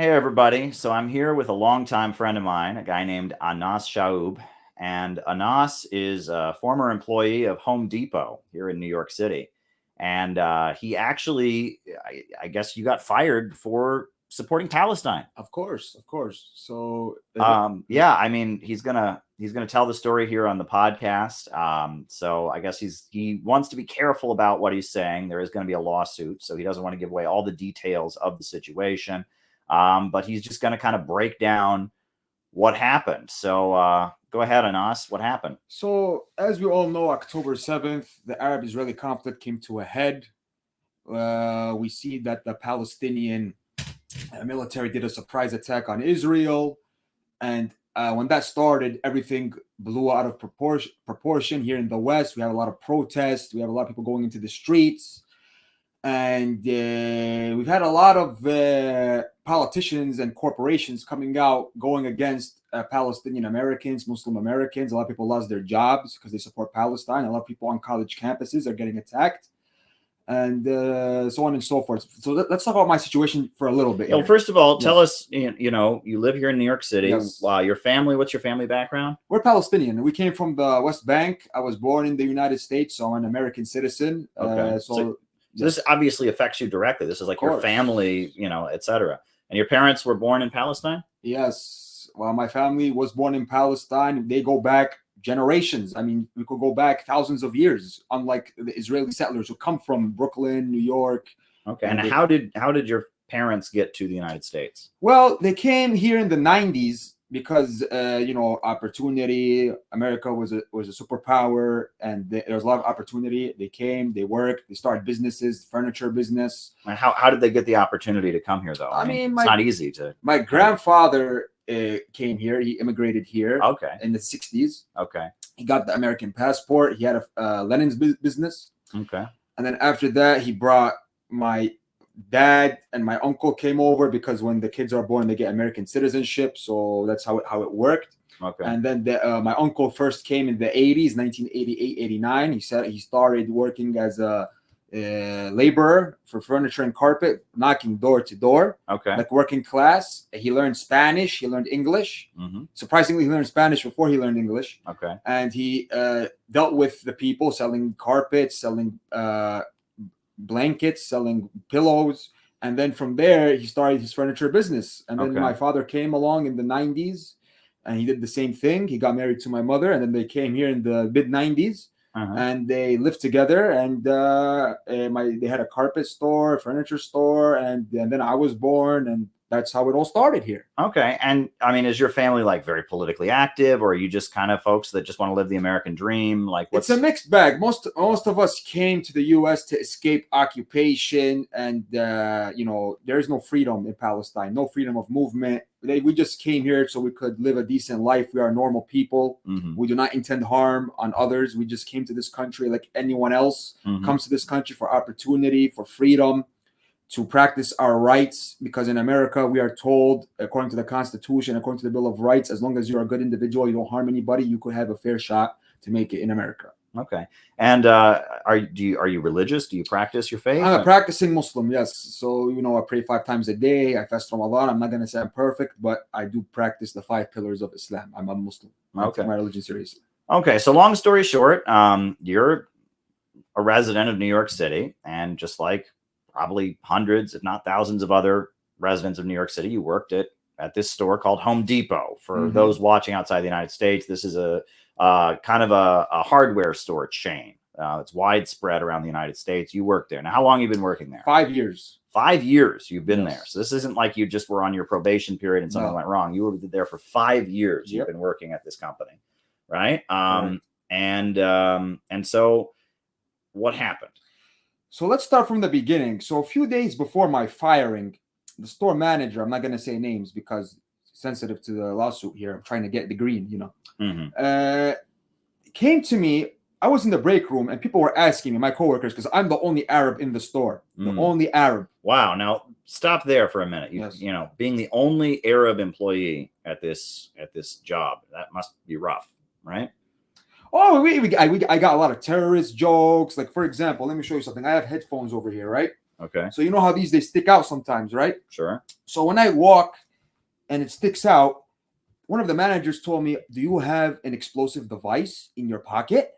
Hey everybody. So I'm here with a longtime friend of mine, a guy named Anas Shadad. And Anas is a former employee of Home Depot here in New York City. And he actually, I guess you got fired for supporting Palestine. Of course, of course. So, Yeah, I mean, he's gonna tell the story here on the podcast. So I guess he wants to be careful about what he's saying. There is going to be a lawsuit, so he doesn't want to give away all the details of the situation. But he's just going to kind of break down what happened. So go ahead, Anas. What happened? as we all know, October 7th, the Arab-Israeli conflict came to a head. We see that the Palestinian military did a surprise attack on Israel, and when that started, everything blew out of proportion. Here in the West, we have a lot of protests. We have a lot of people going into the streets, and we've had a lot of politicians and corporations coming out going against Palestinian Americans, Muslim Americans. A lot of people lost their jobs because they support Palestine. A lot of people on college campuses are getting attacked, and so on and so forth. So let's talk about my situation for a little bit. Well, first of all, tell us, you live here in New York City. Yes. Your family, what's your family background? We're Palestinian. We came from the West Bank. I was born in the United States, so I'm an American citizen. Okay. So this obviously affects you directly. This is like your family, et cetera. And your parents were born in Palestine? Yes. Well, my family was born in Palestine. They go back generations. I mean, we could go back thousands of years, unlike the Israeli settlers who come from Brooklyn, New York. Okay. And how did your parents get to the United States? Well, they came here in the 90s because opportunity. America was a superpower, and there was a lot of opportunity. They came, they worked, they started businesses, furniture business. And how did they get the opportunity to come here, though? I mean, it's not easy to. My grandfather came here. He immigrated here. Okay. In the 60s. Okay. He got the American passport. He had a Lenin's business. Okay. And then after that, he brought my dad and my uncle came over because when the kids are born, they get American citizenship. So that's how it worked. Okay. And then my uncle first came in the 80s, 1988, 89. He said he started working as a laborer for furniture and carpet, knocking door to door. Okay. Like working class. He learned Spanish. He learned English. Mm-hmm. Surprisingly, he learned Spanish before he learned English. Okay. And he dealt with the people selling carpets, selling blankets, selling pillows, and then from there he started his furniture business. And then my father came along in the 90s and he did the same thing. He got married to my mother, and then they came here in the mid 90s. And they lived together, and they had a carpet store, furniture store, and then I was born, and that's how it all started here. Okay. And I mean, is your family like very politically active, or are you just kind of folks that just want to live the American dream? Like, it's a mixed bag. Most of us came to the U.S. to escape occupation, and there is no freedom in Palestine, no freedom of movement. We just came here so we could live a decent life. We are normal people. Mm-hmm. We do not intend harm on others. We just came to this country like anyone else comes to this country for opportunity, for freedom, to practice our rights, because in America we are told, according to the Constitution, according to the Bill of Rights, as long as you're a good individual, you don't harm anybody, you could have a fair shot to make it in America. Okay. And are you religious? Do you practice your faith? I'm a practicing Muslim, yes. So I pray 5 times a day. I fast Ramadan. I'm not gonna say I'm perfect, but I do practice the 5 pillars of Islam. I'm a Muslim. I take my religion seriously. Okay. So long story short, you're a resident of New York City, and just like probably hundreds, if not thousands of other residents of New York City, you worked at this store called Home Depot. For those watching outside the United States, this is a kind of a hardware store chain. It's widespread around the United States. You worked there. Now, how long have you been working there? 5 years. 5 years you've been there. So this isn't like you just were on your probation period and something went wrong. You were there for 5 years. You've been working at this company, right? And so what happened? So let's start from the beginning. So a few days before my firing, the store manager, I'm not going to say names because it's sensitive to the lawsuit here. I'm trying to get the green, came to me. I was in the break room and people were asking me, my coworkers, because I'm the only Arab in the store, the only Arab. Wow. Now stop there for a minute. Being the only Arab employee at this job, that must be rough, right? Oh, I got a lot of terrorist jokes. Like, for example, let me show you something. I have headphones over here, right? Okay. So you know how these, they stick out sometimes, right? Sure. So when I walk and it sticks out, one of the managers told me, "Do you have an explosive device in your pocket?"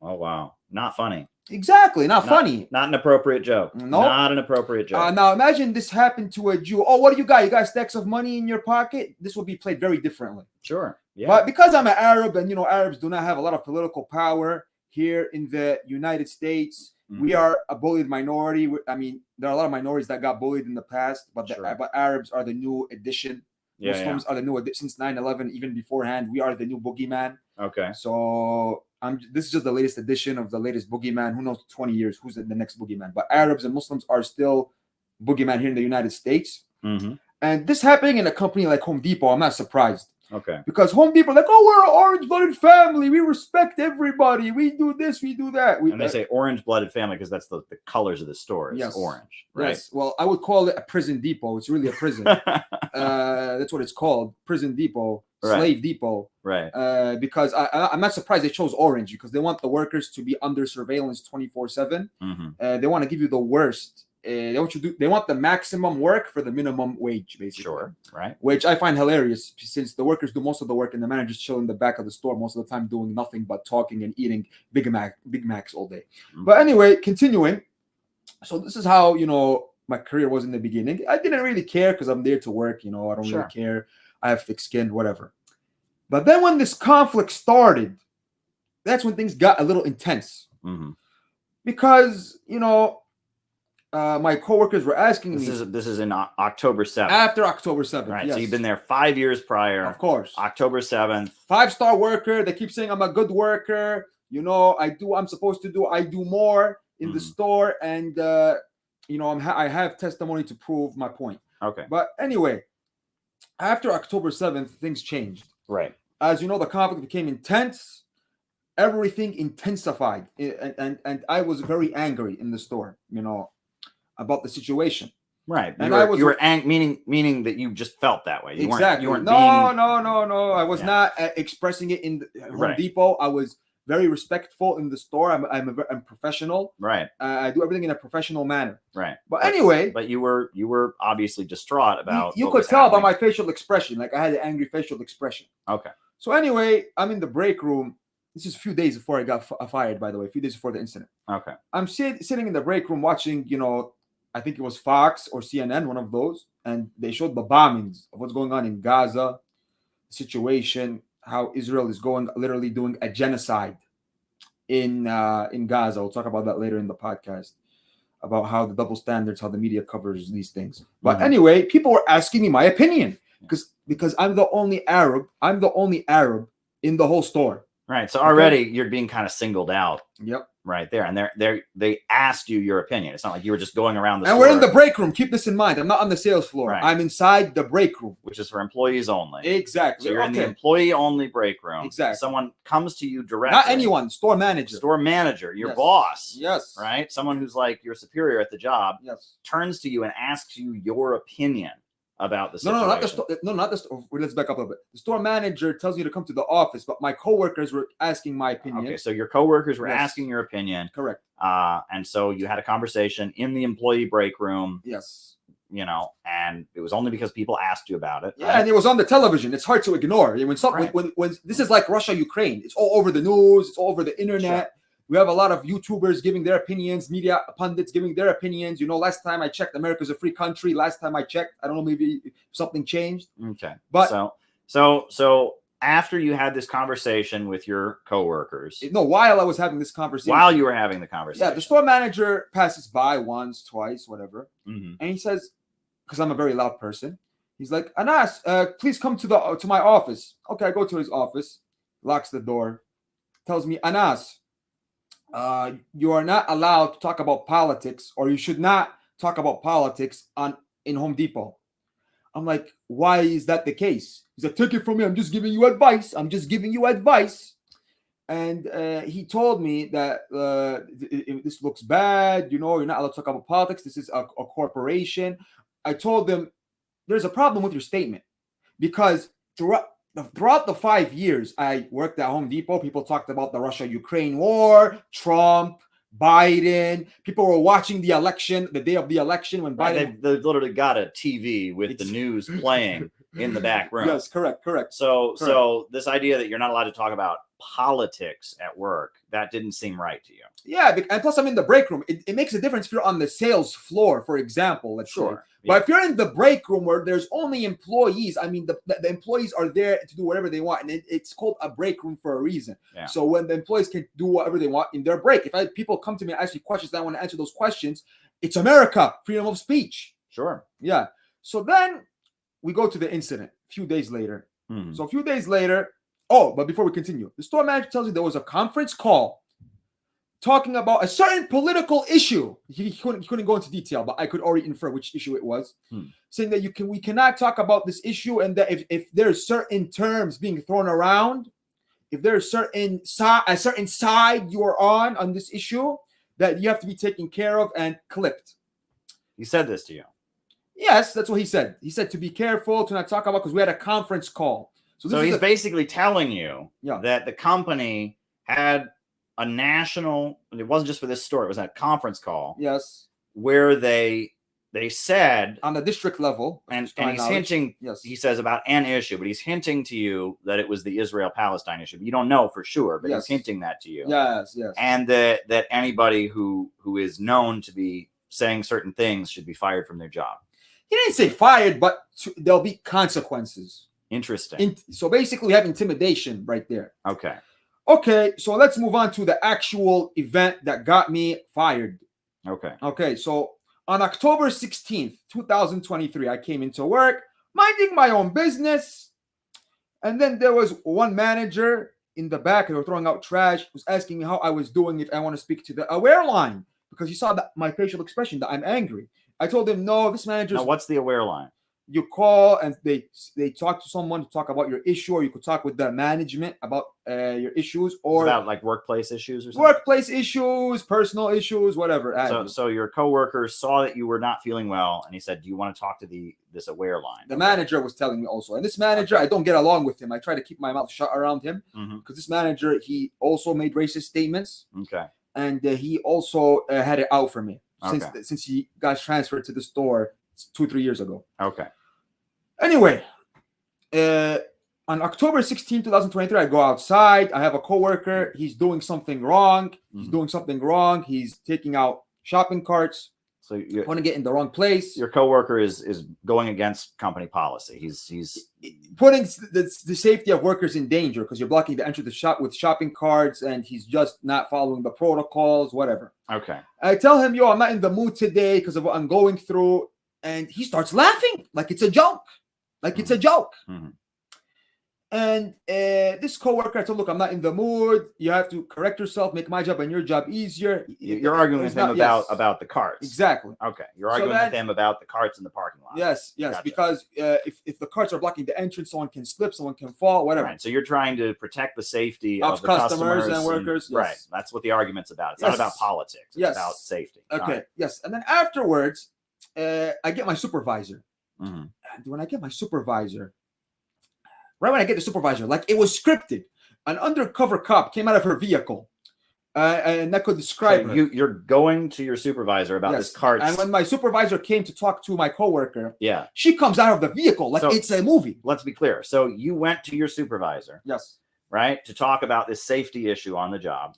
Oh, wow. Not funny. Exactly, not funny. Not an appropriate joke. No. Not an appropriate joke. Now imagine this happened to a Jew. "Oh, what do you got? You got stacks of money in your pocket?" This would be played very differently. Sure. Yeah. But because I'm an Arab, and Arabs do not have a lot of political power here in the United States, we are a bullied minority. There are a lot of minorities that got bullied in the past, but but Arabs are the new addition. Muslims are the new addition. Since 9/11, even beforehand, we are the new boogeyman. Okay. So this is just the latest edition of the latest boogeyman. Who knows, 20 years, who's the next boogeyman? But Arabs and Muslims are still boogeyman here in the United States. And this happening in a company like Home Depot, I'm not surprised. Okay. Because Home Depot, like, "Oh, we're an orange-blooded family. We respect everybody. We do this, we do that." And they say orange-blooded family because that's the colors of the store. It's orange, right? Yes. Well, I would call it a prison depot. It's really a prison. That's what it's called, prison depot, slave depot. Right. Because I'm not surprised they chose orange, because they want the workers to be under surveillance 24/7. They want to give you the worst. They want the maximum work for the minimum wage, basically. Sure, right. Which I find hilarious, since the workers do most of the work and the managers chill in the back of the store most of the time, doing nothing but talking and eating Big Macs all day. But anyway, continuing. So this is how my career was in the beginning. I didn't really care because I'm there to work. I don't really care. I have thick skin, whatever. But then when this conflict started, that's when things got a little intense. Because my coworkers were asking me. This is in October 7th. After October 7th. Right. Yes. So you've been there 5 years prior. Of course. October 7th. 5-star worker. They keep saying I'm a good worker. I do more in the store, and I have testimony to prove my point. Okay. But anyway, after October 7th, things changed. Right. As you know, the conflict became intense. Everything intensified, and I was very angry in the store, about the situation. Right. You were meaning that you just felt that way. Exactly. You weren't no. I was not expressing it in the Home Depot. I was very respectful in the store. I'm professional. Right. I do everything in a professional manner. Right. But anyway. But you were obviously distraught about. You could tell by my facial expression. Like, I had an angry facial expression. Okay. So anyway, I'm in the break room. This is a few days before I got fired, by the way. A few days before the incident. Okay. I'm sitting in the break room watching, I think it was Fox or CNN, one of those, and they showed the bombings of what's going on in Gaza, the situation, how Israel is literally doing a genocide in Gaza. We'll talk about that later in the podcast, about how the double standards, how the media covers these things. But anyway, people were asking me my opinion because I'm the only Arab. I'm the only Arab in the whole store. Right. So already you're being kind of singled out. Yep. Right there. And they asked you your opinion. It's not like you were just going around the store. And we're in the break room. Keep this in mind. I'm not on the sales floor. Right. I'm inside the break room. Which is for employees only. Exactly. So you're in the employee only break room. Exactly. Someone comes to you directly. Not anyone. Store manager. Store manager. Your boss. Yes. Right? Someone who's like your superior at the job. Yes. Turns to you and asks you your opinion about the situation. No, not the store. No, not the store. Let's back up a little bit. The store manager tells you to come to the office, but my coworkers were asking my opinion. Okay, so your coworkers were asking your opinion. Correct. And so you had a conversation in the employee break room. Yes. And it was only because people asked you about it. Yeah, right? And it was on the television. It's hard to ignore. When this is like Russia, Ukraine, it's all over the news. It's all over the internet. Sure. We have a lot of YouTubers giving their opinions, media pundits giving their opinions. Last time I checked, America's a free country. Last time I checked, I don't know, maybe something changed. Okay. But so after you had this conversation with your coworkers. No, while I was having this conversation. While you were having the conversation. Yeah, the store manager passes by once, twice, whatever. And he says, because I'm a very loud person, he's like, "Anas, please come to my office." Okay, I go to his office, locks the door, tells me, "Anas, you are not allowed to talk about politics, or you should not talk about politics in Home Depot." I'm like, "Why is that the case?" He's like, "Take it from me. I'm just giving you advice. And he told me that this looks bad. You're not allowed to talk about politics. This is a corporation. I told them, there's a problem with your statement, because throughout the 5 years I worked at Home Depot, people talked about the Russia-Ukraine war, Trump, Biden. People were watching the election, the day of the election when Biden. They've literally got a TV with the news playing in the back room. Yes, correct. So this idea that you're not allowed to talk about politics at work, that didn't seem right to you. Yeah, and plus I'm in the break room. It makes a difference if you're on the sales floor, for example, let's say. Yeah. But if you're in the break room where there's only employees, I mean, the employees are there to do whatever they want. And it's called a break room for a reason. Yeah. So when the employees can do whatever they want in their break, if people come to me and ask me questions, I want to answer those questions. It's America, freedom of speech. Sure. Yeah. So then we go to the incident a few days later. Mm-hmm. So a few days later, but before we continue, the store manager tells you there was a conference call talking about a certain political issue. He couldn't go into detail, but I could already infer which issue it was. Saying that we cannot talk about this issue, and that if there's certain terms being thrown around, if there's a certain side you are on this issue, that you have to be taken care of and clipped. He said this to you? Yes, that's what he said. He said to be careful, to not talk about, because we had a conference call. So he's basically telling you that the company had a national, and it wasn't just for this store, it was a conference call. Yes. Where they said on the district level, and he's hinting, he says about an issue, but he's hinting to you that it was the Israel-Palestine issue. But you don't know for sure, but he's hinting that to you. Yes. And that anybody who is known to be saying certain things should be fired from their job. He didn't say fired, but there'll be consequences. Interesting. So basically we have intimidation right there. Okay, so let's move on to the actual event that got me fired. Okay, so on October 16th, 2023, I came into work, minding my own business. And then there was one manager in the back, they were throwing out trash, was asking me how I was doing, if I want to speak to the aware line, because he saw that my facial expression, that I'm angry. I told him, no, this manager. Now, what's the aware line? You call and they talk to someone to talk about your issue, or you could talk with the management about your issues, or about like workplace issues or something. Workplace issues, personal issues, whatever. So your coworker saw that you were not feeling well, and he said, "Do you want to talk to this aware line?" The manager was telling me also, and this manager, I don't get along with him. I try to keep my mouth shut around him because this manager, he also made racist statements. And he also had it out for me since he got transferred to the store 2-3 years ago. Anyway, on October 16, 2023, I go outside. I have a coworker. He's doing something wrong. He's taking out shopping carts. So you want to get in the wrong place. Your coworker is going against company policy. He's putting the safety of workers in danger because you're blocking the entry to the shop with shopping carts, and he's just not following the protocols, whatever. I tell him, I'm not in the mood today because of what I'm going through. And he starts laughing like it's a joke. And this coworker, I told, look, I'm not in the mood. You have to correct yourself, make my job and your job easier. You're arguing with him about the carts. Exactly. You're arguing with him about the carts in the parking lot. Yes, gotcha. Because if the carts are blocking the entrance, someone can slip, someone can fall, whatever. So you're trying to protect the safety of the customers and workers. Right. That's what the argument's about. It's not about politics. It's about safety. Yes. And then afterwards, I get my supervisor. And when I get my supervisor, right when I get the supervisor, like it was scripted, an undercover cop came out of her vehicle, and that could describe her. You're going to your supervisor about this cart. And when my supervisor came to talk to my coworker, yeah, she comes out of the vehicle like it's a movie. Let's be clear. So you went to your supervisor, yes, right, to talk about this safety issue on the job.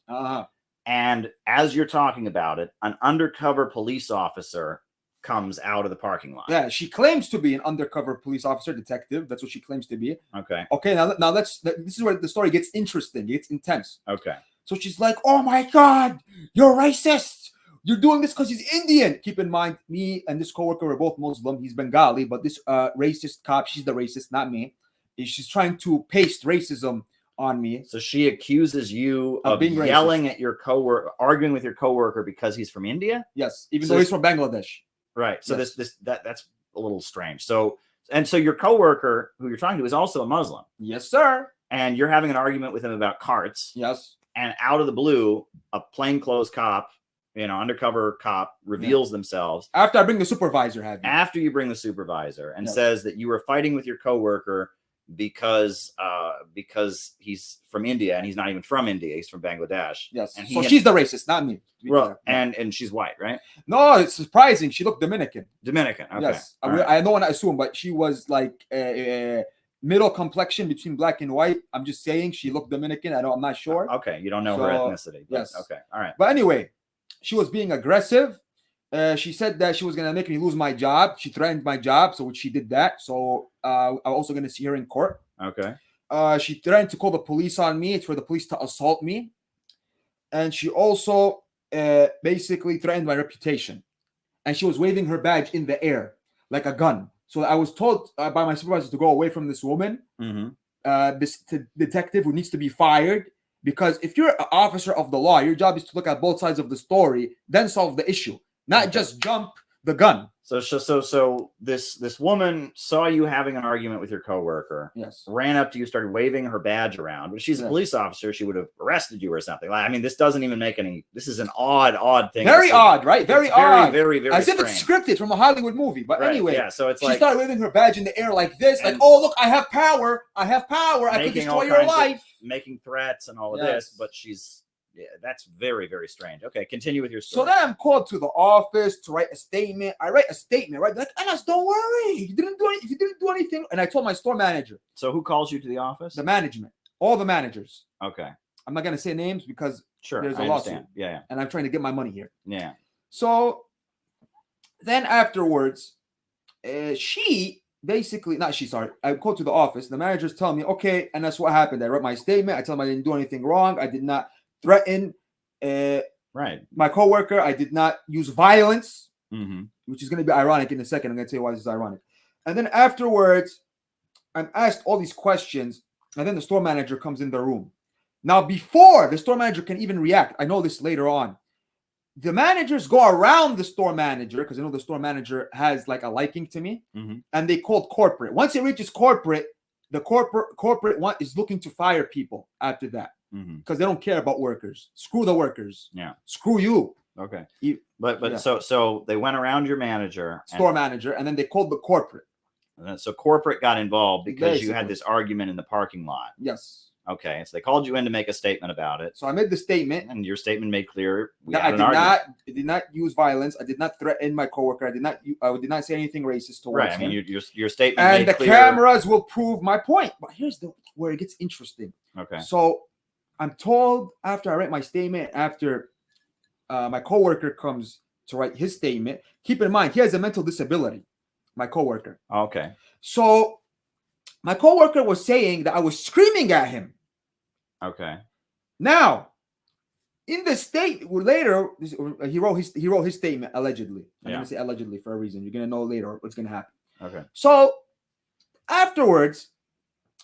And as you're talking about it, an undercover police officer comes out of the parking lot. Yeah, she claims to be an undercover police officer, detective. That's what she claims to be. Okay. Now this is where the story gets interesting. It gets intense. Okay. So she's like, "Oh my God, you're racist. You're doing this because he's Indian." Keep in mind, me and this coworker were both Muslim. He's Bengali, but this racist cop, she's the racist, not me. She's trying to paste racism on me. So she accuses you of being yelling racist at your coworker, arguing with your coworker because he's from India. Yes, even though he's from Bangladesh. Right. So that's a little strange. So your coworker who you're talking to is also a Muslim. Yes, sir. And you're having an argument with him about carts. Yes. And out of the blue, a plainclothes cop, undercover cop reveals themselves. After I bring the supervisor, after you bring the supervisor and says that you were fighting with your coworker because he's from India and he's not even from India. He's from Bangladesh. Yes. And So she's the racist, not me. Well, and she's white, right? No, it's surprising. She looked Dominican. Dominican. Okay. Yes. Right. I don't want to assume, but she was like middle complexion between black and white. I'm just saying she looked Dominican. I'm not sure. Okay. You don't know her ethnicity. Yes. Okay. All right. But anyway, she was being aggressive. She said that she was going to make me lose my job. She threatened my job. So she did that. So I'm also going to see her in court. Okay. She threatened to call the police on me. It's for the police to assault me. And she also basically threatened my reputation. And she was waving her badge in the air like a gun. So I was told by my supervisor to go away from this woman, this detective who needs to be fired. Because if you're an officer of the law, your job is to look at both sides of the story, then solve the issue, not just jump the gun. So this woman saw you having an argument with your coworker. Yes. Ran up to you, started waving her badge around. But if she's a police officer, she would have arrested you or something. I mean, this doesn't even make any. This is an odd thing. Very odd, right? Very odd. Very as strange. if it's scripted from a Hollywood movie. But anyway, yeah. So it's she started waving her badge in the air like this, like, "Oh, look, I have power. I have power. I could destroy your life." Making threats and all of this, but she's. Yeah, that's very strange. Okay, continue with your story. So then I'm called to the office to write a statement. I write a statement, right? They're like, Anas, don't worry. You didn't do anything. And I told my store manager. So who calls you to the office? The management. All the managers. Okay. I'm not going to say names because there's a lawsuit. Yeah. And I'm trying to get my money here. Yeah. So then afterwards, she basically, I go to the office. The managers tell me, okay, and that's what happened. I wrote my statement. I tell them I didn't do anything wrong. I did not threaten my coworker. I did not use violence, which is going to be ironic in a second. I'm going to tell you why this is ironic. And then afterwards, I'm asked all these questions, and then the store manager comes in the room. Now, before the store manager can even react, I know this later on, the managers go around the store manager, because I know the store manager has like a liking to me, and they called corporate. Once it reaches corporate, the corporate one is looking to fire people after that. Because they don't care about workers. Screw the workers. Yeah. Screw you. Okay. So they went around your manager, store manager, and then they called the corporate. And so corporate got involved because you had this argument in the parking lot. Yes. Okay. So they called you in to make a statement about it. So I made the statement, and your statement made clear I did not use violence. I did not threaten my coworker. I did not say anything racist towards him. I mean, your statement and made the clear. cameras will prove my point. But here's where it gets interesting. Okay. So I'm told after I write my statement, after my coworker comes to write his statement, keep in mind, he has a mental disability, my coworker. Okay. So my coworker was saying that I was screaming at him. Okay. Now, in the state later, he wrote his statement allegedly. I'm going to say allegedly for a reason. You're going to know later what's going to happen. Okay. So afterwards,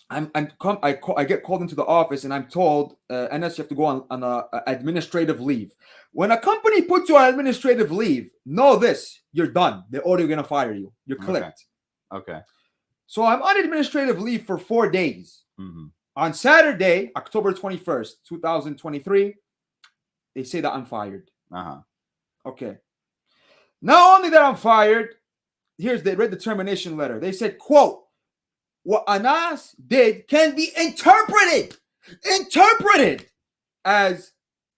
I get called into the office and I'm told, Anas, you have to go on a administrative leave. When a company puts you on administrative leave, know this: you're done. They're already going to fire you. You're clipped. Okay. So I'm on administrative leave for 4 days. On Saturday, October 21st, 2023, they say that I'm fired. Okay. Not only that I'm fired, they read the termination letter. They said, quote, what Anas did can be interpreted as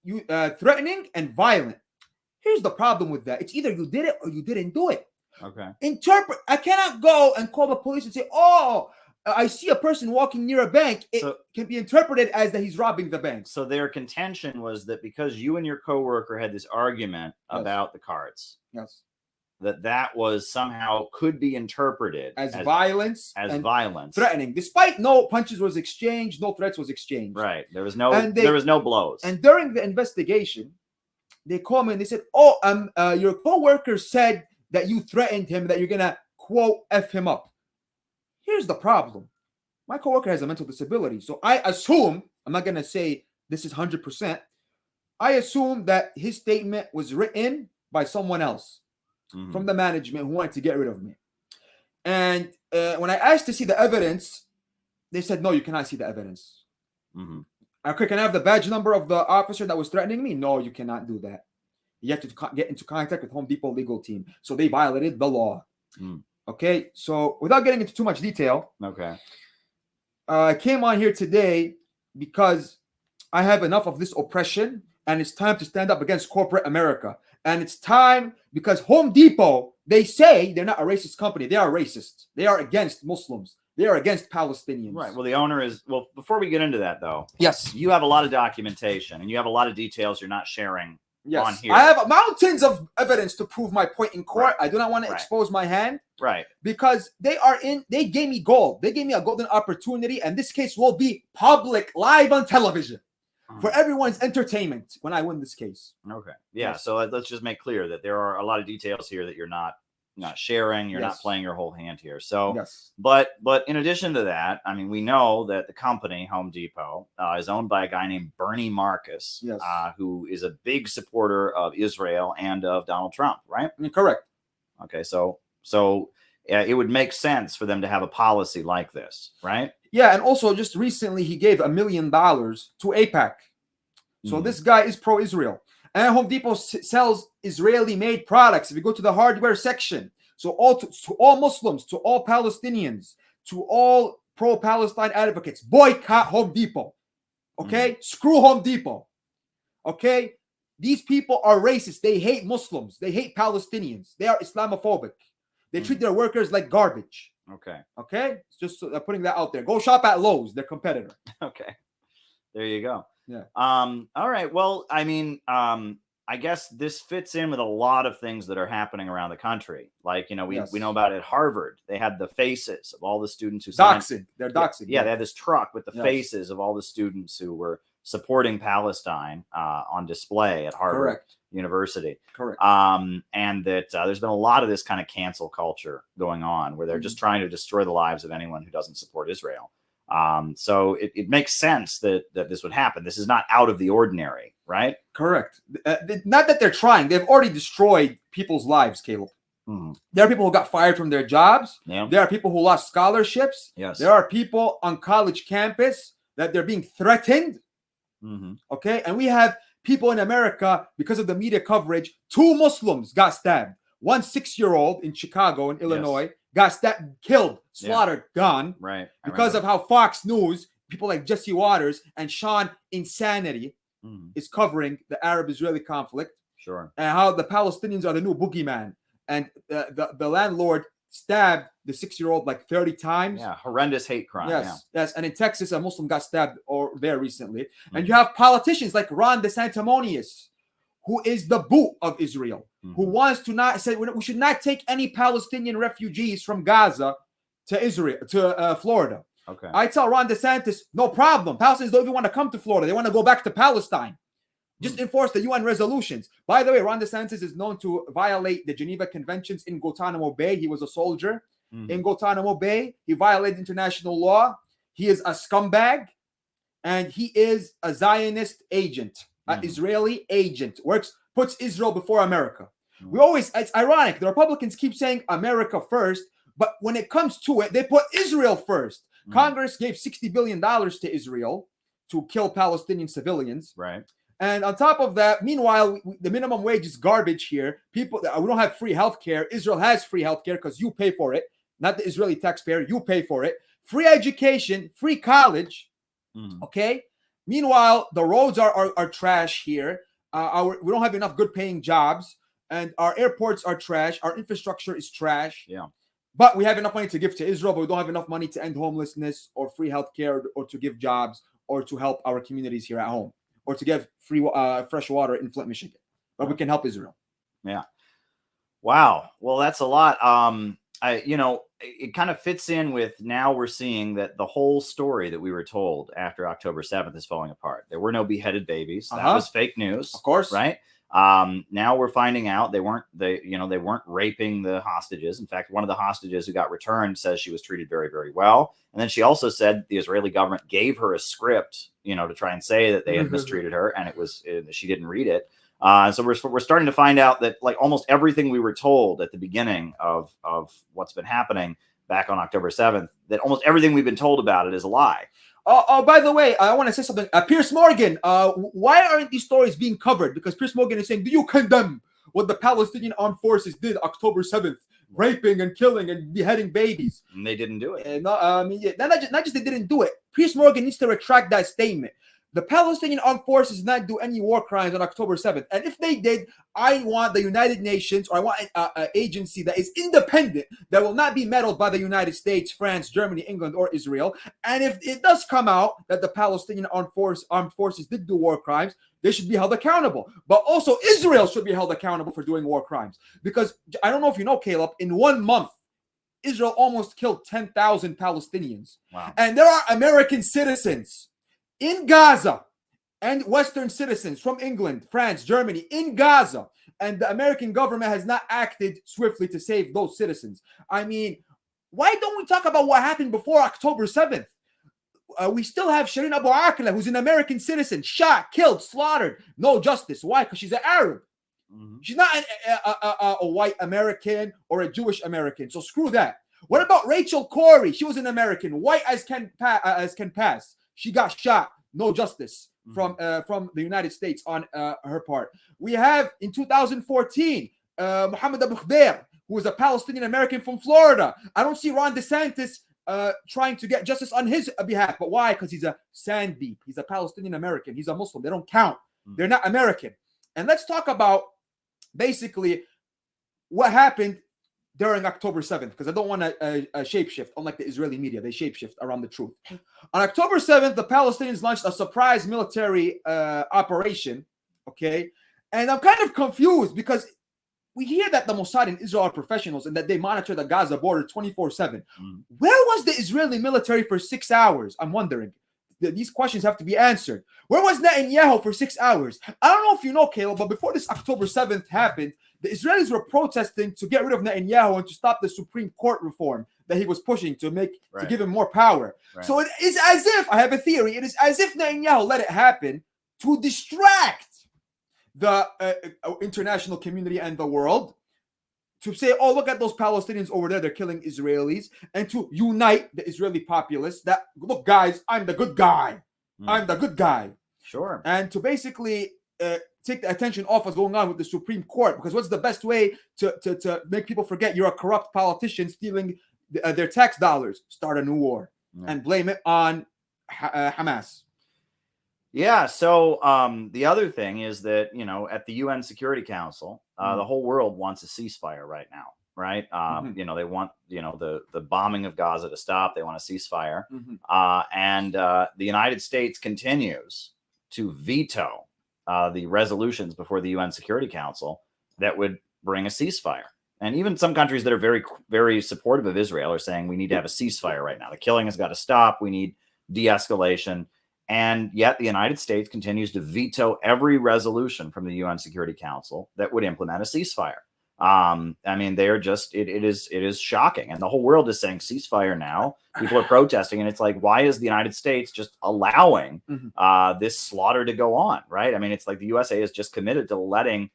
you threatening and violent. Here's the problem with that. It's either you did it or you didn't do it. Okay. Interpret. I cannot go and call the police and say, oh, I see a person walking near a bank. It can be interpreted as that he's robbing the bank. So their contention was that because you and your coworker had this argument about the cards. Yes. That was somehow could be interpreted as violence, threatening, despite no punches was exchanged, no threats was exchanged. Right, there was no blows. And during the investigation, they called me and they said, "Oh, your coworker said that you threatened him, that you're gonna quote f him up." Here's the problem: my coworker has a mental disability, so I assume, I'm not gonna say this is 100%. I assume that his statement was written by someone else. From the management who wanted to get rid of me. And when I asked to see the evidence, they said, no, you cannot see the evidence. Okay, can I have the badge number of the officer that was threatening me? No, you cannot do that. You have to get into contact with Home Depot legal team. So they violated the law. Okay, so without getting into too much detail, I came on here today because I have enough of this oppression, and it's time to stand up against corporate America. And it's time because Home Depot, they say they're not a racist company. They are racist. They are against Muslims. They are against Palestinians. Right. Well, the owner is. Well, before we get into that, though, yes, you have a lot of documentation and you have a lot of details you're not sharing on here. I have mountains of evidence to prove my point in court. Right. I do not want to expose my hand. Right. Because they gave me gold. They gave me a golden opportunity, and this case will be public, live on television for everyone's entertainment when I win this case. Okay. Yeah. Yes. So let's just make clear that there are a lot of details here that you're not sharing. You're not playing your whole hand here. So, but in addition to that, I mean, we know that the company Home Depot is owned by a guy named Bernie Marcus, who is a big supporter of Israel and of Donald Trump, right? Correct. Okay. So it would make sense for them to have a policy like this, right? Yeah, and also just recently he gave $1 million to AIPAC. So this guy is pro-Israel. And Home Depot sells Israeli-made products. If you go to the hardware section, so to all Muslims, to all Palestinians, to all pro-Palestine advocates, boycott Home Depot. Okay? Screw Home Depot. Okay? These people are racist. They hate Muslims. They hate Palestinians. They are Islamophobic. They treat their workers like garbage. Okay. Okay? It's just putting that out there. Go shop at Lowe's, their competitor. Okay. There you go. Yeah. All right. Well, I mean, I guess this fits in with a lot of things that are happening around the country. Like, we know about at Harvard, they had the faces of all the students who doxing. They're doxing. Yeah, they had this truck with the faces of all the students who were supporting Palestine on display at Harvard University. Correct. And that there's been a lot of this kind of cancel culture going on where they're just trying to destroy the lives of anyone who doesn't support Israel. So it makes sense that this would happen. This is not out of the ordinary, right? Correct. Not that they're trying. They've already destroyed people's lives, Caleb. There are people who got fired from their jobs. Yeah. There are people who lost scholarships. Yes. There are people on college campus that they're being threatened. Okay. And we have people in America, because of the media coverage, 2 Muslims got stabbed. One 6-year-old in Chicago, in Illinois, got stabbed, killed, slaughtered, gone. Right. Because of how Fox News, people like Jesse Waters and Sean Insanity is covering the Arab-Israeli conflict. Sure. And how the Palestinians are the new boogeyman. And the landlord stabbed the 6-year-old like 30 times. Yeah, horrendous hate crime. Yes. And in Texas, a Muslim got stabbed there recently. And you have politicians like Ron DeSantimonious, who is the boot of Israel, who wants to not say we should not take any Palestinian refugees from Gaza to Israel, to Florida. Okay. I tell Ron DeSantis, no problem. Palestinians don't even want to come to Florida. They want to go back to Palestine. Just enforce the UN resolutions. By the way, Ron DeSantis is known to violate the Geneva Conventions in Guantanamo Bay. He was a soldier in Guantanamo Bay. He violated international law. He is a scumbag, and he is a Zionist agent, an Israeli agent. Puts Israel before America. It's ironic. The Republicans keep saying America first, but when it comes to it, they put Israel first. Congress gave $60 billion to Israel to kill Palestinian civilians. Right. And on top of that, meanwhile, the minimum wage is garbage here. We don't have free healthcare. Israel has free healthcare because you pay for it, not the Israeli taxpayer. You pay for it. Free education, free college. Okay. Meanwhile, the roads are trash here. We don't have enough good paying jobs, and our airports are trash. Our infrastructure is trash. Yeah. But we have enough money to give to Israel, but we don't have enough money to end homelessness or free healthcare or to give jobs or to help our communities here at home or to give free fresh water in Flint, Michigan. But we can help Israel. Yeah. Wow. Well, that's a lot. It kind of fits in with now we're seeing that the whole story that we were told after October 7th is falling apart. There were no beheaded babies. That was fake news. Of course. Right. Now we're finding out they weren't raping the hostages. In fact, one of the hostages who got returned says she was treated very, very well. And then she also said the Israeli government gave her a script, to try and say that they had mistreated her, and she didn't read it. So we're starting to find out that like almost everything we were told at the beginning of what's been happening back on October 7th, that almost everything we've been told about it is a lie. Oh, by the way, I want to say something. Piers Morgan, why aren't these stories being covered? Because Piers Morgan is saying, do you condemn what the Palestinian armed forces did October 7th? raping and killing and beheading babies. And they didn't do it. And not just they didn't do it. Piers Morgan needs to retract that statement. The Palestinian armed forces did not do any war crimes on October 7th. And if they did, I want the United Nations, or I want an agency that is independent, that will not be meddled by the United States, France, Germany, England, or Israel. And if it does come out that the Palestinian armed forces did do war crimes, they should be held accountable. But also Israel should be held accountable for doing war crimes. Because I don't know if you know, Caleb, in 1 month, Israel almost killed 10,000 Palestinians. Wow. And there are American citizens in Gaza and Western citizens from England, France, Germany in Gaza. And the American government has not acted swiftly to save those citizens. I mean, why don't we talk about what happened before October 7th? We still have Shireen Abu Akleh, who's an American citizen, shot, killed, slaughtered. No justice. Why? Because she's an Arab. Mm-hmm. She's not a white American or a Jewish American. So screw that. What about Rachel Corrie? She was an American, white as can pass. She got shot. No justice from the United States on her part. We have in 2014 Mohammed Abu Khdeir, who was a Palestinian American from Florida. I don't see Ron DeSantis trying to get justice on his behalf. But why? Because he's a sand deep. He's a Palestinian American. He's a Muslim. They don't count. They're not American. And let's talk about basically what happened during October 7th, because I don't want to shapeshift, unlike the Israeli media. They shapeshift around the truth. On October 7th, the Palestinians launched a surprise military operation, okay? And I'm kind of confused because we hear that the Mossad and Israel are professionals and that they monitor the Gaza border 24/7. Where was the Israeli military for 6 hours? I'm wondering. These questions have to be answered. Where was Netanyahu for 6 hours? I don't know if you know, Caleb, but before this October 7th happened, the Israelis were protesting to get rid of Netanyahu and to stop the Supreme Court reform that he was pushing to give him more power. Right. So it is as if, I have a theory, it is as if Netanyahu let it happen to distract the international community and the world, to say, oh, look at those Palestinians over there, they're killing Israelis, and to unite the Israeli populace that, look, guys, I'm the good guy. I'm the good guy. Sure. And to basically take the attention off what's going on with the Supreme Court, because what's the best way to make people forget you're a corrupt politician stealing their tax dollars? Start a new war and blame it on Hamas. Yeah. So the other thing is that, at the UN Security Council, the whole world wants a ceasefire right now, right? They want, the bombing of Gaza to stop. They want a ceasefire. And the United States continues to veto the resolutions before the UN Security Council that would bring a ceasefire. And even some countries that are very, very supportive of Israel are saying we need to have a ceasefire right now. The killing has got to stop. We need de-escalation. And yet the United States continues to veto every resolution from the UN Security Council that would implement a ceasefire. I mean, they are just, it is shocking. And the whole world is saying ceasefire now. People are protesting. And it's like, why is the United States just allowing this slaughter to go on, right? I mean, it's like the USA is just committed to letting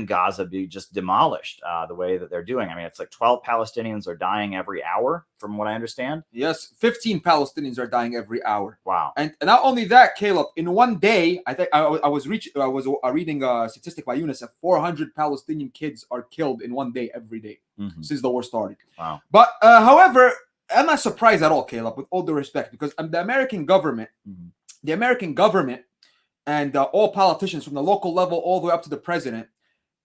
Gaza be just demolished the way that they're doing. I mean, it's like 12 Palestinians are dying every hour, from what I understand. Yes, 15 Palestinians are dying every hour. Wow. And not only that, Caleb, in one day, I think I was reading a statistic by UNICEF, 400 Palestinian kids are killed in one day every day since the war started. Wow. But however, I'm not surprised at all, Caleb, with all due respect, because the American government, and all politicians from the local level all the way up to the president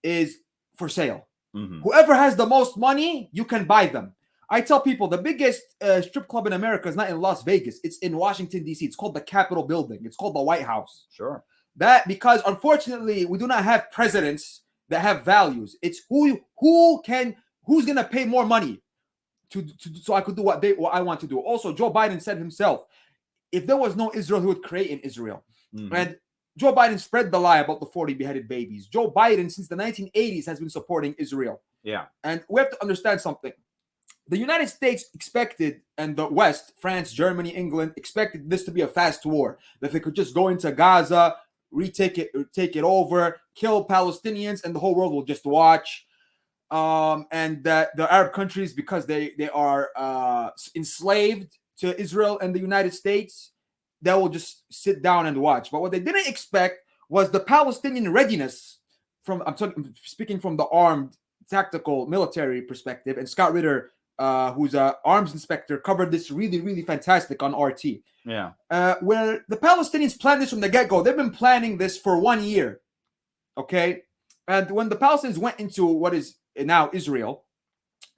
is for sale. Whoever has the most money, you can buy them. I tell people the biggest strip club in America is not in Las Vegas. It's in Washington, D.C. It's called the Capitol Building. It's called the White House. Sure. That because, unfortunately, we do not have presidents that have values. It's who's going to pay more money so I could do what I want to do. Also, Joe Biden said himself, if there was no Israel, he would create an Israel. And Joe Biden spread the lie about the 40 beheaded babies. Joe Biden, since the 1980s, has been supporting Israel. Yeah. And we have to understand something. The United States expected, and the West, France, Germany, England, expected this to be a fast war. That they could just go into Gaza, take it over, kill Palestinians, and the whole world will just watch. And that the Arab countries, because they are enslaved to Israel and the United States, they will just sit down and watch. But what they didn't expect was the Palestinian readiness I'm speaking from the armed tactical military perspective, and Scott Ritter, who's an arms inspector, covered this really, really fantastic on RT. Yeah. Where the Palestinians planned this from the get-go. They've been planning this for 1 year. Okay. And when the Palestinians went into what is now Israel,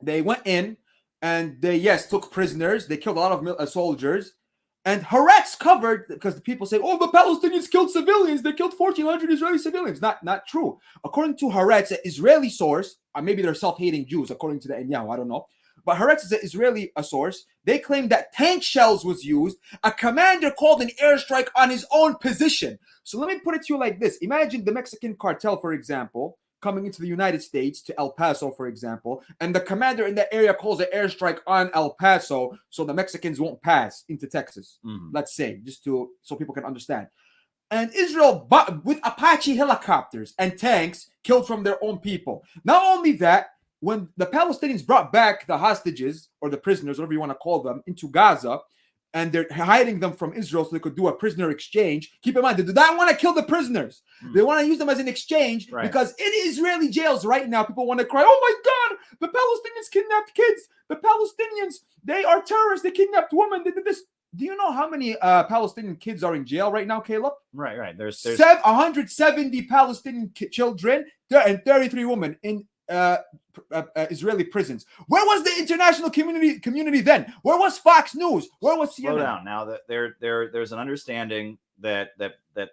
they went in and they, yes, took prisoners. They killed a lot of soldiers. And Haaretz covered, because the people say, oh, the Palestinians killed civilians. They killed 1,400 Israeli civilians. Not true. According to Haaretz, an Israeli source, or maybe they're self-hating Jews, according to the Netanyahu, I don't know. But Haaretz is an Israeli source. They claim that tank shells was used. A commander called an airstrike on his own position. So let me put it to you like this. Imagine the Mexican cartel, for example, coming into the United States, to El Paso, for example, and the commander in that area calls an airstrike on El Paso so the Mexicans won't pass into Texas, let's say, just so people can understand. And Israel, with Apache helicopters and tanks, killed from their own people. Not only that, when the Palestinians brought back the hostages, or the prisoners, whatever you want to call them, into Gaza, and they're hiding them from Israel so they could do a prisoner exchange. Keep in mind, they do not want to kill the prisoners. They want to use them as an exchange, because in Israeli jails right now, people want to cry, oh my God, the Palestinians kidnapped kids. The Palestinians, they are terrorists. They kidnapped women. They did this. Do you know how many Palestinian kids are in jail right now, Caleb? Right. There's 170 Palestinian children and 33 women in Israeli prisons. Where was the international community then? Where was Fox News? Where was CNN? Slow down. Now that there's an understanding that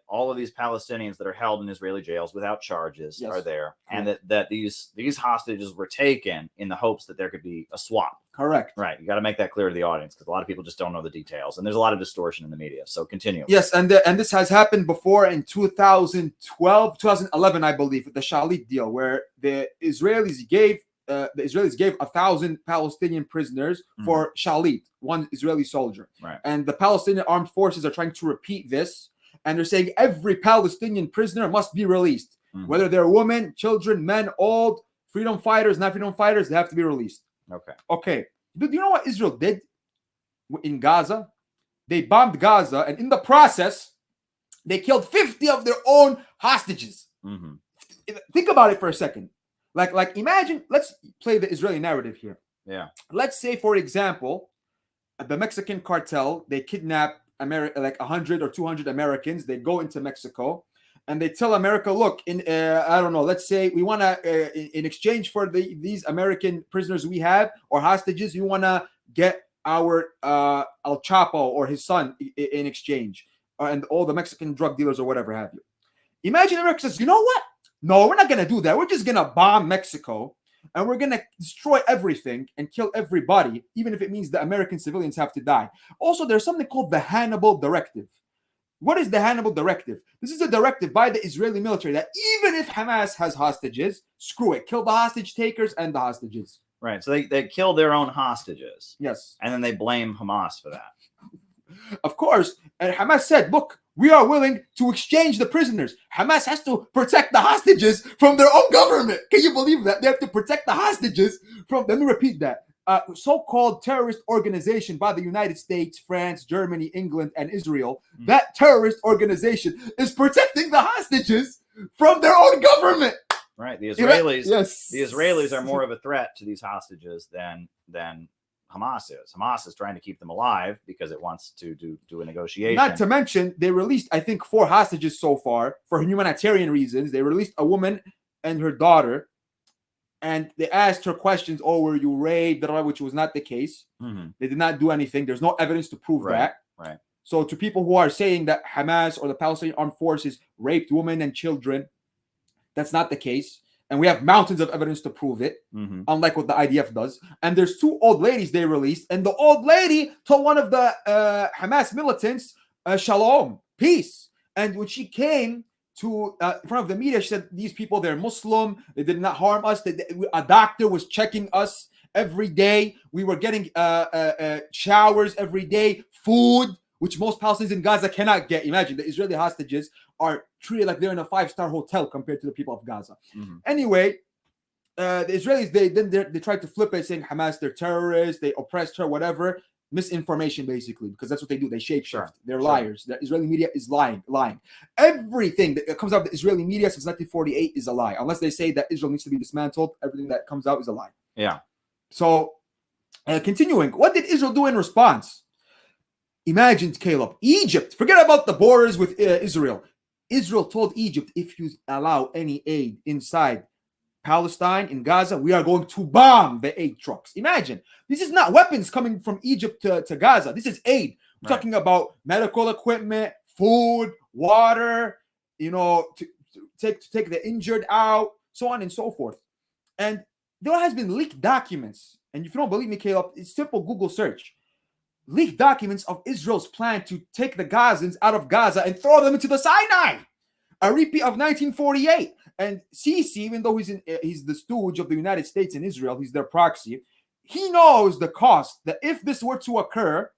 all of these Palestinians that are held in Israeli jails without charges are there, and that these hostages were taken in the hopes that there could be a swap. Correct. Right. You got to make that clear to the audience, because a lot of people just don't know the details, and there's a lot of distortion in the media. So continue. Yes, and this has happened before in 2011, I believe, with the Shalit deal, where the Israelis gave 1,000 Palestinian prisoners for Shalit, one Israeli soldier. Right. And the Palestinian armed forces are trying to repeat this, and they're saying every Palestinian prisoner must be released, whether they're women, children, men, old, freedom fighters, not freedom fighters, they have to be released. Okay. Do you know what Israel did in Gaza? They bombed Gaza, and in the process, they killed 50 of their own hostages. Think about it for a second. Like imagine, let's play the Israeli narrative here. Yeah. Let's say, for example, the Mexican cartel, they kidnap like 100 or 200 Americans. They go into Mexico and they tell America, look, I don't know, let's say we want to, in exchange for these American prisoners we have, or hostages, you want to get our El Chapo or his son in exchange, and all the Mexican drug dealers or whatever have you. Imagine America says, you know what? No, we're not going to do that. We're just going to bomb Mexico, and we're going to destroy everything and kill everybody, even if it means the American civilians have to die. Also, there's something called the Hannibal Directive. What is the Hannibal Directive? This is a directive by the Israeli military that even if Hamas has hostages, screw it, kill the hostage takers and the hostages. Right. So they kill their own hostages. Yes. And then they blame Hamas for that. Of course. And Hamas said, look, we are willing to exchange the prisoners. Hamas has to protect the hostages from their own government. Can you believe that? They have to protect the hostages from, let me repeat that, so-called terrorist organization by the United States, France, Germany, England, and Israel. That terrorist organization is protecting the hostages from their own government. Right. The Israelis, yes. The Israelis are more of a threat to these hostages than Hamas is. Hamas is trying to keep them alive because it wants to do a negotiation. Not to mention, they released, I think, 4 hostages so far for humanitarian reasons. They released a woman and her daughter, and they asked her questions. Oh, were you raped? Which was not the case. They did not do anything. There's no evidence to prove that. Right. So to people who are saying that Hamas or the Palestinian armed forces raped women and children, that's not the case. And we have mountains of evidence to prove it, unlike what the IDF does. And there's 2 old ladies they released. And the old lady told one of the Hamas militants, shalom, peace. And when she came to in front of the media, she said, these people, they're Muslim. They did not harm us. A doctor was checking us every day. We were getting showers every day, food, which most Palestinians in Gaza cannot get. Imagine, the Israeli hostages are treated like they're in a 5-star hotel compared to the people of Gaza. Anyway, the Israelis, they tried to flip it, saying Hamas, they're terrorists, they oppressed her, whatever. misinformation, basically, because that's what they do. They shapeshift. Sure. They're liars. The Israeli media is lying. Everything that comes out of the Israeli media since 1948 is a lie. Unless they say that Israel needs to be dismantled, everything that comes out is a lie. Yeah. So, continuing, what did Israel do in response? Imagine, Caleb, Egypt. Forget about the borders with Israel. Israel told Egypt, if you allow any aid inside Palestine, in Gaza, we are going to bomb the aid trucks. Imagine, this is not weapons coming from Egypt to Gaza. This is aid. We're talking about medical equipment, food, water, to take the injured out, so on and so forth. And there has been leaked documents. And if you don't believe me, Caleb, it's simple Google search. Leaked documents of Israel's plan to take the Gazans out of Gaza and throw them into the Sinai. A repeat of 1948. And Sisi, even though he's the stooge of the United States and Israel, he's their proxy, he knows the cost, that if this were to occur,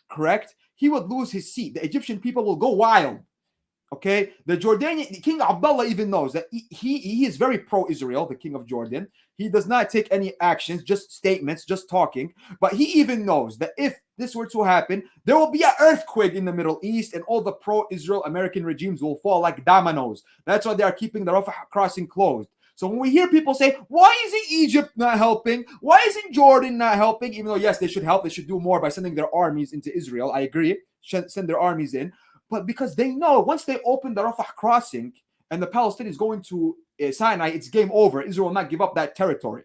correct, he would lose his seat. The Egyptian people will go wild. Okay, the Jordanian King Abdullah even knows that he is very pro-Israel, the King of Jordan. He does not take any actions, just statements, just talking. But he even knows that if this were to happen, there will be an earthquake in the Middle East, and all the pro-Israel American regimes will fall like dominoes. That's why they are keeping the Rafah crossing closed. So when we hear people say, why isn't Egypt not helping? Why isn't Jordan not helping? Even though, yes, they should help. They should do more by sending their armies into Israel. I agree. Send their armies in. But because they know once they open the Rafah crossing and the Palestinians going to Sinai, it's game over. Israel will not give up that territory.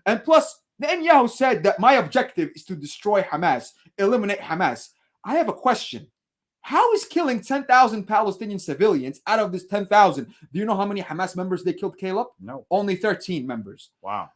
And plus, Netanyahu said that my objective is to destroy Hamas, eliminate Hamas. I have a question. How is killing 10,000 Palestinian civilians out of this 10,000? Do you know how many Hamas members they killed, Caleb? No. Only 13 members. Wow.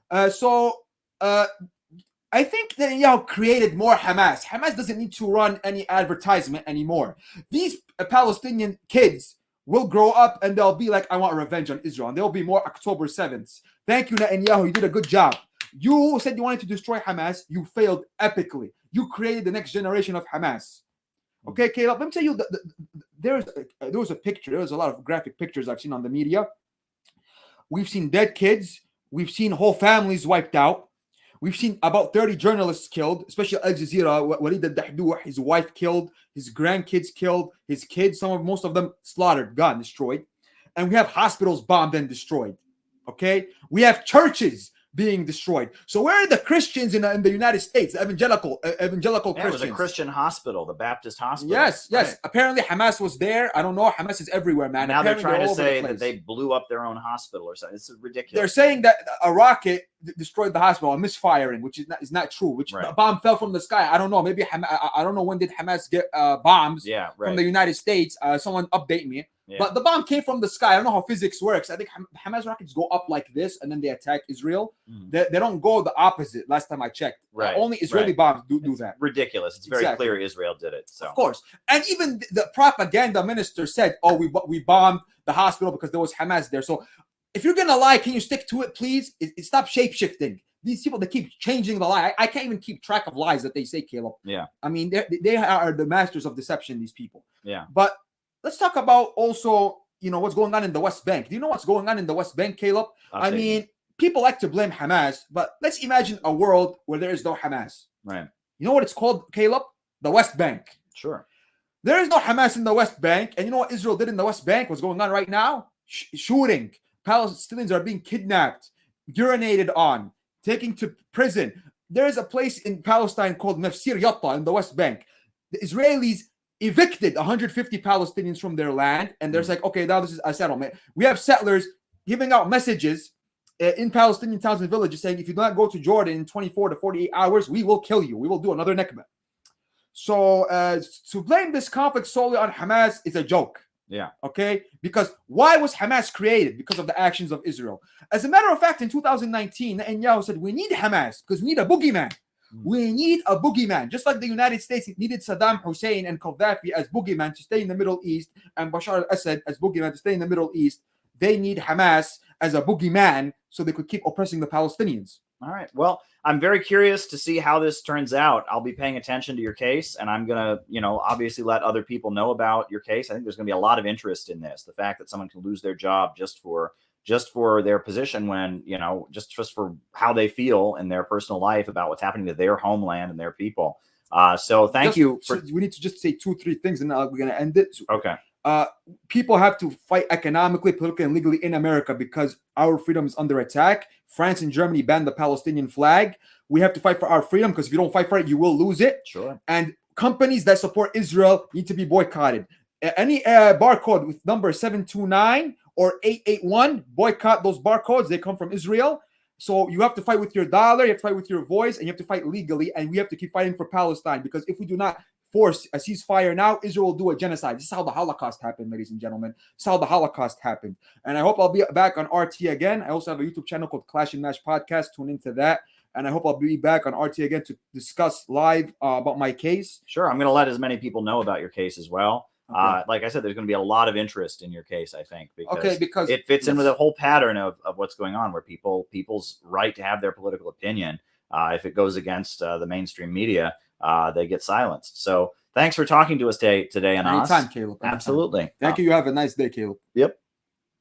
I think Netanyahu created more Hamas. Hamas doesn't need to run any advertisement anymore. These Palestinian kids will grow up and they'll be like, I want revenge on Israel. And there'll be more October 7th. Thank you, Netanyahu. You did a good job. You said you wanted to destroy Hamas. You failed epically. You created the next generation of Hamas. Okay, Caleb, let me tell you, there was a picture. There was a lot of graphic pictures I've seen on the media. We've seen dead kids. We've seen whole families wiped out. We've seen about 30 journalists killed, especially Al Jazeera. Walid al-Dahdoux, his wife killed, his grandkids killed, his kids, most of them slaughtered, gone, destroyed. And we have hospitals bombed and destroyed. Okay? We have churches being destroyed. So where are the Christians in the United States, evangelical Christians? It was a Christian hospital, the Baptist hospital. Yes. Right. Apparently Hamas was there. I don't know. Hamas is everywhere, man. Now Apparently they're trying to say that they blew up their own hospital or something. It's ridiculous. They're saying that a rocket destroyed the hospital, a misfiring, which is not true. Which a bomb fell from the sky. I don't know. Maybe I don't know when did Hamas get bombs from the United States. Someone update me. Yeah. But the bomb came from the sky. I don't know how physics works. I think Hamas rockets go up like this and then they attack Israel. They don't go the opposite. Last time I checked, only Israeli bombs do that. Ridiculous. It's very clear Israel did it. So of course, and even the propaganda minister said, "Oh, we bombed the hospital because there was Hamas there." So if you're gonna lie, can you stick to it, please? Stop shape-shifting. These people, they keep changing the lie. I can't even keep track of lies that they say, Caleb. Yeah. I mean, they are the masters of deception. These people. Yeah. But let's talk about also, what's going on in the West Bank. Do you know what's going on in the West Bank, Caleb? I mean, people like to blame Hamas, but let's imagine a world where there is no Hamas. Right. You know what it's called, Caleb? The West Bank. Sure. There is no Hamas in the West Bank. And you know what Israel did in the West Bank? What's going on right now? Shooting. Palestinians are being kidnapped, urinated on, taken to prison. There is a place in Palestine called Mafsir Yatta in the West Bank. The Israelis evicted 150 Palestinians from their land, and there's like, okay, now this is a settlement. We have settlers giving out messages in Palestinian towns and villages saying, if you do not go to Jordan in 24 to 48 hours, we will kill you. We will do another Nakba. So to blame this conflict solely on Hamas is a joke. Yeah. Okay? Because why was Hamas created? Because of the actions of Israel. As a matter of fact, in 2019, Netanyahu said, we need Hamas because we need a boogeyman. We need a boogeyman, just like the United States needed Saddam Hussein and Gaddafi as boogeyman to stay in the Middle East, and Bashar al-Assad as boogeyman to stay in the Middle East. They need Hamas as a boogeyman so they could keep oppressing the Palestinians. All right. Well, I'm very curious to see how this turns out. I'll be paying attention to your case, and I'm going to, obviously let other people know about your case. I think there's going to be a lot of interest in this. The fact that someone can lose their job just for their position when, just for how they feel in their personal life about what's happening to their homeland and their people. So thank you. We need to just say 2-3 things, and we're gonna end it. Okay. People have to fight economically, politically, and legally in America because our freedom is under attack. France and Germany banned the Palestinian flag. We have to fight for our freedom, because if you don't fight for it, you will lose it. Sure. And companies that support Israel need to be boycotted. Any barcode with number 729 or 881, boycott those barcodes. They come from Israel. So you have to fight with your dollar, you have to fight with your voice, and you have to fight legally. And we have to keep fighting for Palestine, because if we do not force a ceasefire now, Israel will do a genocide. This is how the Holocaust happened, ladies and gentlemen. This is how the Holocaust happened. And I hope I'll be back on RT again. I also have a YouTube channel called Clash and Mash Podcast. Tune into that. And I hope I'll be back on RT again to discuss live about my case. Sure. I'm going to let as many people know about your case as well. Okay. Like I said, there's going to be a lot of interest in your case, I think, because it fits in with the whole pattern of what's going on, where people's right to have their political opinion, if it goes against the mainstream media, they get silenced. So thanks for talking to us today, Anas. Anytime, Caleb. Anytime. Absolutely. Thank you. You have a nice day, Caleb. Yep.